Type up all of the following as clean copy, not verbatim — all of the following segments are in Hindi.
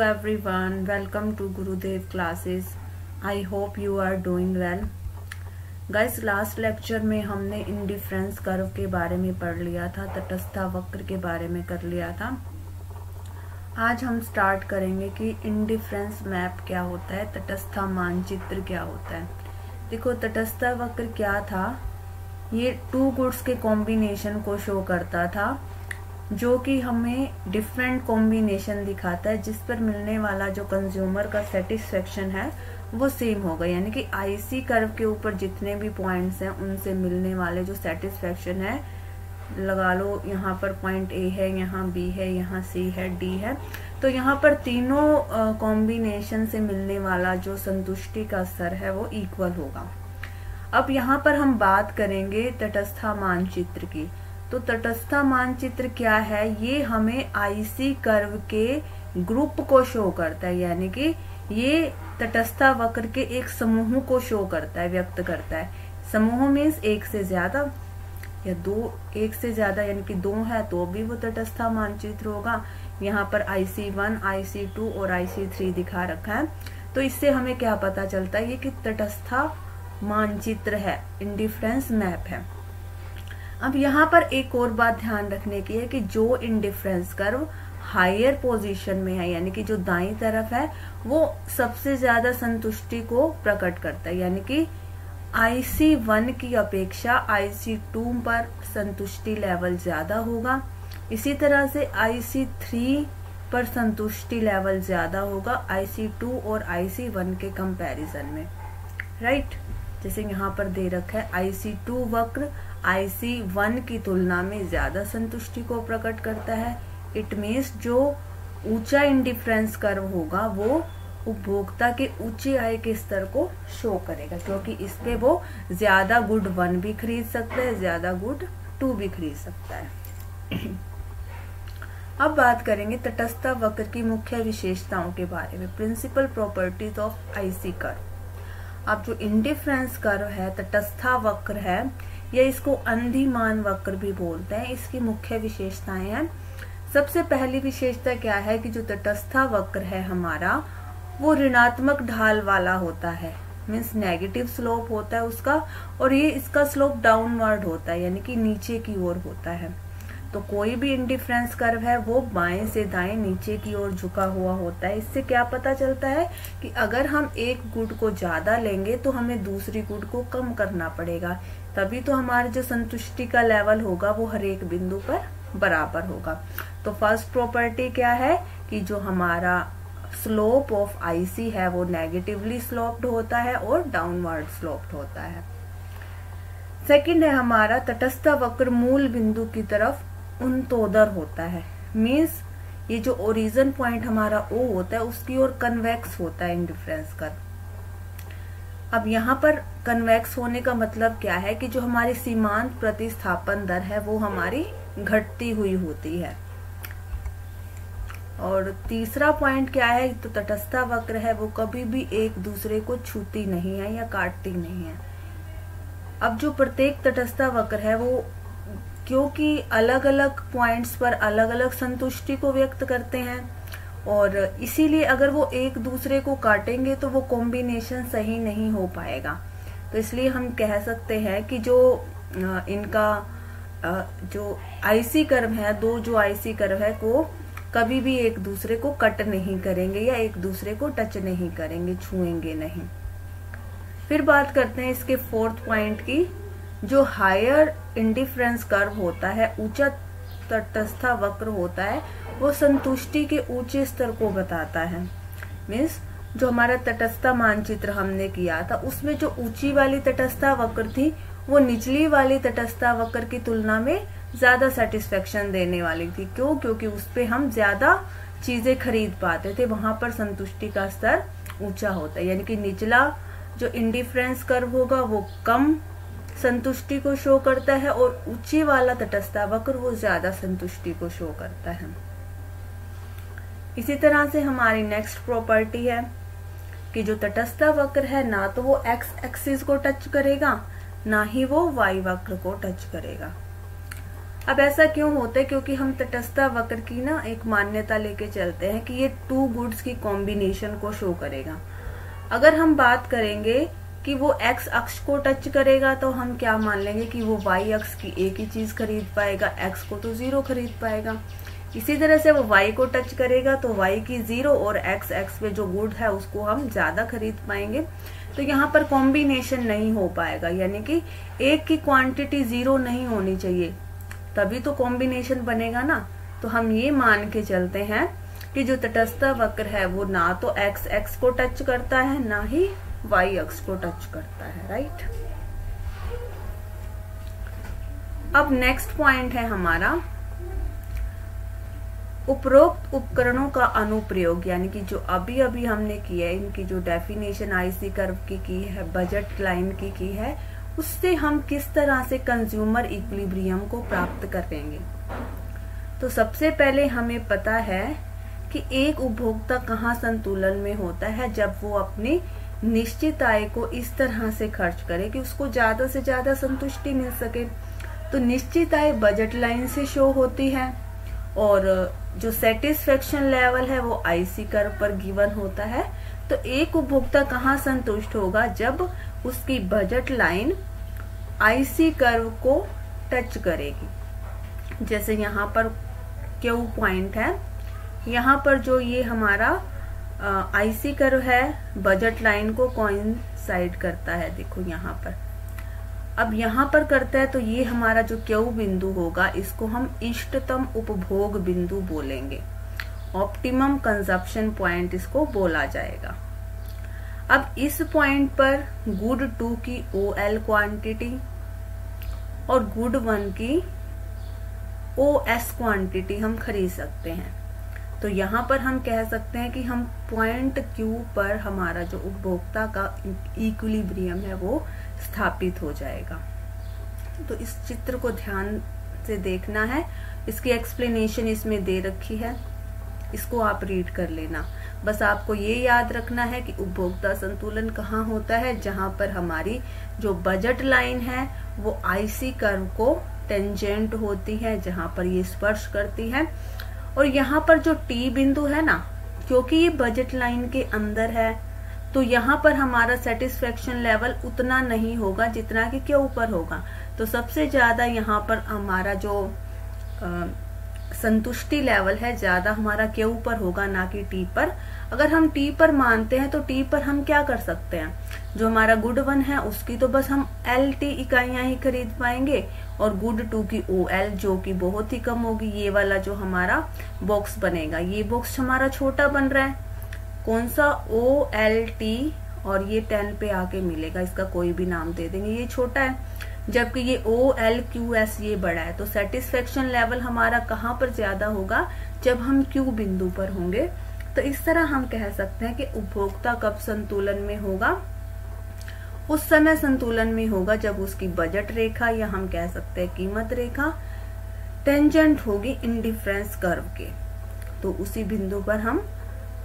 everyone, welcome to Gurudev classes. I hope you are doing well. Guys, last lecture में हमने इंडिफरेंस कर्व के बारे में पढ़ लिया था, तटस्था वक्र के बारे में कर लिया था। आज हम स्टार्ट करेंगे कि इंडिफरेंस मैप क्या होता है, तटस्था मानचित्र क्या होता है। देखो, तटस्था वक्र क्या था, ये टू गुड्स के कॉम्बिनेशन को शो करता था, जो कि हमें डिफरेंट कॉम्बिनेशन दिखाता है, जिस पर मिलने वाला जो कंज्यूमर का सेटिस्फेक्शन है वो सेम होगा। यानी कि आईसी कर्व के ऊपर जितने भी पॉइंट्स हैं उनसे मिलने वाले जो सेटिस्फेक्शन है, लगा लो यहाँ पर पॉइंट ए है, यहाँ बी है, यहाँ सी है, डी है, तो यहाँ पर तीनों कॉम्बिनेशन से मिलने वाला जो संतुष्टि का स्तर है वो इक्वल होगा। अब यहाँ पर हम बात करेंगे तटस्था मानचित्र की। तो तटस्था मानचित्र क्या है, ये हमें आईसी कर्व के ग्रुप को शो करता है। यानी कि ये तटस्था वक्र के एक समूह को शो करता है, व्यक्त करता है। समूह मीन्स एक से ज्यादा या दो, एक से ज्यादा यानी कि दो है तो भी वो तटस्था मानचित्र होगा। यहाँ पर IC1, IC2 और IC3 दिखा रखा है। तो इससे हमें क्या पता चलता है, ये कि तटस्था मानचित्र है, इंडिफरेंस मैप है। अब यहाँ पर एक और बात ध्यान रखने की है कि जो इंडिफरेंस कर्व हायर पोजीशन में है, यानी कि जो दाईं तरफ है, वो सबसे ज्यादा संतुष्टि को प्रकट करता है। यानी कि IC1 की अपेक्षा IC2 पर संतुष्टि लेवल ज्यादा होगा। इसी तरह से IC3 पर संतुष्टि लेवल ज्यादा होगा IC2 और IC1 के कंपैरिजन में, राइट। जैसे यहाँ पर दे रखा है IC2 वक्र IC1 की तुलना में ज्यादा संतुष्टि को प्रकट करता है। इट मीन्स जो ऊंचा इंडिफरेंस कर्व होगा वो उपभोक्ता के ऊंचे आय के स्तर को शो करेगा, क्योंकि इस पे वो ज्यादा गुड 1 भी खरीद सकता है, ज्यादा गुड 2 भी खरीद सकता है। अब बात करेंगे तटस्था वक्र की मुख्य विशेषताओं के बारे में, principal properties of IC curve. अब जो इंडिफरेंस कर्व है, तटस्था वक्र है, या इसको अंधिमान वक्र भी बोलते हैं, इसकी मुख्य विशेषताएं हैं। सबसे पहली विशेषता क्या है कि जो तटस्था वक्र है हमारा, वो ऋणात्मक ढाल वाला होता है, मीन्स नेगेटिव स्लोप होता है उसका, और ये इसका स्लोप डाउनवर्ड होता है, यानी कि नीचे की ओर होता है। तो कोई भी इंडिफरेंस कर्व है वो बाएं से दाएं नीचे की ओर झुका हुआ होता है। इससे क्या पता चलता है कि अगर हम एक गुड को ज्यादा लेंगे तो हमें दूसरी गुड को कम करना पड़ेगा, तभी तो हमारे जो संतुष्टि का लेवल होगा वो हर एक बिंदु पर बराबर होगा। तो फर्स्ट प्रॉपर्टी क्या है कि जो हमारा स्लोप ऑफ आईसी है वो नेगेटिवली स्लोप्ड होता है और डाउनवर्ड स्लोप्ड होता है। सेकंड है हमारा तटस्था वक्र मूल बिंदु की तरफ उन्तोदर होता है, मीन्स ये जो ओरिजिन पॉइंट हमारा O होता है उसकी ओर कन्वेक्स होता है इंडिफरेंस कर्व। अब यहाँ पर कन्वेक्स होने का मतलब क्या है कि जो हमारी सीमांत प्रतिस्थापन दर है वो हमारी घटती हुई होती है। और तीसरा पॉइंट क्या है, तो तटस्था वक्र है वो कभी भी एक दूसरे को छूती नहीं है या काटती नहीं है। अब जो प्रत्येक तटस्था वक्र है वो क्योंकि अलग अलग पॉइंट्स पर अलग अलग संतुष्टि को व्यक्त करते हैं, और इसीलिए अगर वो एक दूसरे को काटेंगे तो वो कॉम्बिनेशन सही नहीं हो पाएगा। तो इसलिए हम कह सकते हैं कि जो इनका जो आईसी कर्व है, दो जो आईसी कर्व है वो कभी भी एक दूसरे को कट नहीं करेंगे या एक दूसरे को टच नहीं करेंगे, छुएंगे नहीं। फिर बात करते हैं इसके फोर्थ पॉइंट की। जो हायर इंडिफरेंस कर्व होता है, ऊंचा तटस्था वक्र होता है, वो संतुष्टि के ऊंचे स्तर को बताता है। मीन्स जो हमारा तटस्था मानचित्र हमने किया था उसमें जो ऊंची वाली तटस्था वक्र थी वो निचली वाली तटस्था वक्र की तुलना में ज्यादा सेटिस्फेक्शन देने वाली थी। क्यों? क्योंकि उस पे हम ज्यादा चीजें खरीद पाते थे, वहां पर संतुष्टि का स्तर ऊंचा होता है। यानी कि निचला जो इंडिफरेंस कर्व होगा वो कम संतुष्टि को शो करता है, और ऊंची वाला तटस्था वक्र वो ज्यादा संतुष्टि को शो करता है। इसी तरह से हमारी नेक्स्ट प्रॉपर्टी है कि जो तटस्था वक्र है ना तो वो एक्स एक्सिस को टच करेगा, ना ही वो वाई वक्र को टच करेगा। अब ऐसा क्यों होता है? क्योंकि हम तटस्थता वक्र की ना एक मान्यता लेके चलते हैं कि ये टू गुड्स की कॉम्बिनेशन को शो करेगा। अगर हम बात करेंगे कि वो एक्स अक्ष को टच करेगा तो हम क्या मान लेंगे कि वो वाई अक्ष की एक ही चीज खरीद पाएगा, एक्स को तो 0 खरीद पाएगा। इसी तरह से वो वाई को टच करेगा तो वाई की 0 और एक्स पे जो गुड है उसको हम ज्यादा खरीद पाएंगे। तो यहाँ पर कॉम्बिनेशन नहीं हो पाएगा, यानी कि एक की क्वांटिटी 0 नहीं होनी चाहिए, तभी तो कॉम्बिनेशन बनेगा ना। तो हम ये मान के चलते हैं कि जो तटस्थ वक्र है वो ना तो एक्स को टच करता है ना ही वाई अक्ष को टच करता है, राइट। अब नेक्स्ट पॉइंट है हमारा उपरोक्त उपकरणों का अनुप्रयोग, यानी कि जो अभी अभी हमने किया है, इनकी जो डेफिनेशन आईसी कर्व की है, बजट लाइन की है, उससे हम किस तरह से कंज्यूमर इक्विलिब्रियम को प्राप्त करेंगे। तो सबसे पहले हमें पता है कि एक उपभोक्ता कहाँ संतुलन में होता है, जब वो अपनी निश्चित आय को इस तरह से खर्च करे कि उसको ज्यादा से ज्यादा संतुष्टि मिल सके। तो निश्चित आय बजट लाइन से शो होती है और जो सेटिस्फेक्शन लेवल है वो आईसी कर्व पर गिवन होता है। तो एक उपभोक्ता कहाँ संतुष्ट होगा? जब उसकी बजट लाइन आईसी कर्व को टच करेगी। जैसे यहाँ पर क्यू पॉइंट है, यहाँ पर जो ये हमारा आईसी कर्व है बजट लाइन को कोइंसाइड करता है, देखो यहाँ पर। अब यहाँ पर करता है तो ये हमारा जो क्यू बिंदु होगा इसको हम इष्टतम उपभोग बिंदु बोलेंगे, ऑप्टिमम कंजप्शन पॉइंट इसको बोला जाएगा। अब इस पॉइंट पर गुड 2 की OL क्वांटिटी और गुड 1 की OS क्वांटिटी हम खरीद सकते हैं। तो यहाँ पर हम कह सकते हैं कि हम पॉइंट Q पर हमारा जो उपभोक्ता का इक्विलिब्रियम है वो स्थापित हो जाएगा। तो इस चित्र को ध्यान से देखना है, इसकी एक्सप्लेनेशन इसमें दे रखी है, इसको आप रीड कर लेना। बस आपको ये याद रखना है कि उपभोक्ता संतुलन कहाँ होता है? जहां पर हमारी जो बजट लाइन है वो आईसी कर्व को टेंजेंट होती है, जहां पर ये स्पर्श करती है। और यहाँ पर जो टी बिंदु है ना, क्योंकि ये बजट लाइन के अंदर है तो यहाँ पर हमारा सेटिस्फेक्शन लेवल उतना नहीं होगा जितना कि क्यू पर होगा। तो सबसे ज्यादा यहाँ पर हमारा जो संतुष्टि लेवल है ज्यादा हमारा क्यू पर होगा, ना कि टी पर। अगर हम टी पर मानते हैं तो टी पर हम क्या कर सकते हैं? जो हमारा गुड 1 है उसकी तो बस हम LT इकाइयां ही खरीद पाएंगे और गुड 2 की OL जो कि बहुत ही कम होगी। ये वाला जो हमारा बॉक्स बनेगा, ये बॉक्स हमारा छोटा बन रहा है, कौन सा OLT, और ये 10 पे आके मिलेगा, इसका कोई भी नाम दे देंगे, ये छोटा है, जबकि ये OLQS ये बड़ा है। तो सेटिस्फेक्शन लेवल हमारा कहाँ पर ज्यादा होगा? जब हम Q बिंदु पर होंगे। तो इस तरह हम कह सकते हैं कि उपभोक्ता कब संतुलन में होगा? उस समय संतुलन में होगा जब उसकी बजट रेखा या हम कह सकते हैं कीमत रेखा टेंजेंट होगी इंडिफरेंस कर्व के। तो उसी बिंदु पर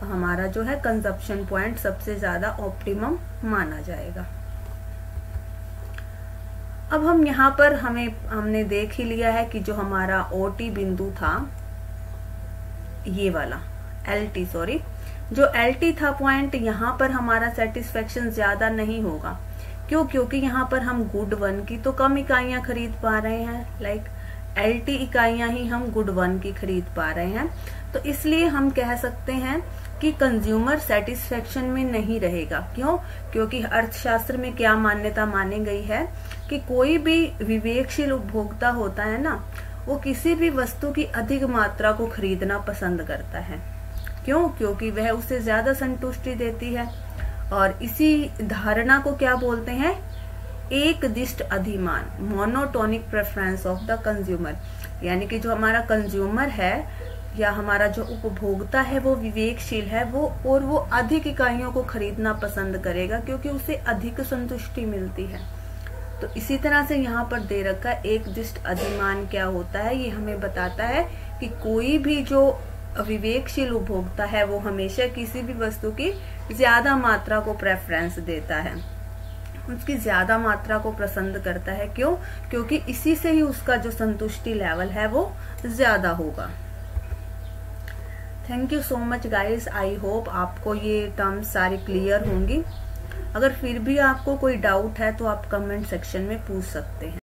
हमारा जो है कंजप्शन पॉइंट सबसे ज्यादा ऑप्टिमम माना जाएगा। अब हम यहाँ पर हमने देख ही लिया है कि जो हमारा OT बिंदु था, ये वाला LT, सॉरी, जो LT था पॉइंट, यहाँ पर हमारा सेटिस्फेक्शन ज्यादा नहीं होगा। क्यों? क्योंकि यहाँ पर हम गुड 1 की तो कम इकाइयां खरीद पा रहे हैं, लाइक LT इकाइयां ही हम गुड 1 की खरीद पा रहे हैं। तो इसलिए हम कह सकते हैं कि कंज्यूमर सेटिस्फेक्शन में नहीं रहेगा। क्यों? क्योंकि अर्थशास्त्र में क्या मान्यता मानी गई है कि कोई भी विवेकशील उपभोक्ता होता है ना, वो किसी भी वस्तु की अधिक मात्रा को खरीदना पसंद करता है। क्यों? क्योंकि वह उसे ज्यादा संतुष्टि देती है। और इसी धारणा को क्या बोलते हैं? एक दिष्ट अधिमान, monotonic preference of the consumer. यानी कि जो हमारा कंज्यूमर है या हमारा जो उपभोक्ता है वो विवेकशील है, वो अधिक इकाइयों को खरीदना पसंद करेगा क्योंकि उसे अधिक संतुष्टि मिलती है। तो इसी तरह से यहाँ पर दे रखा है एक दिष्ट अधिमान क्या होता है? ये हमें बताता है कि कोई भी जो विवेकशील उपभोक्ता है वो हमेशा किसी भी वस्तु की ज्यादा मात्रा को प्रेफरेंस देता है। उसकी ज्यादा मात्रा को पसंद करता है। क्यों? क्योंकि इसी से ही उसका जो संतुष्टि लेवल है वो ज्यादा होगा। Thank you so much guys, I hope आपको ये टर्म्स सारी क्लियर होंगी। अगर फिर भी आपको कोई डाउट है तो आप कमेंट सेक्शन में पूछ सकते हैं।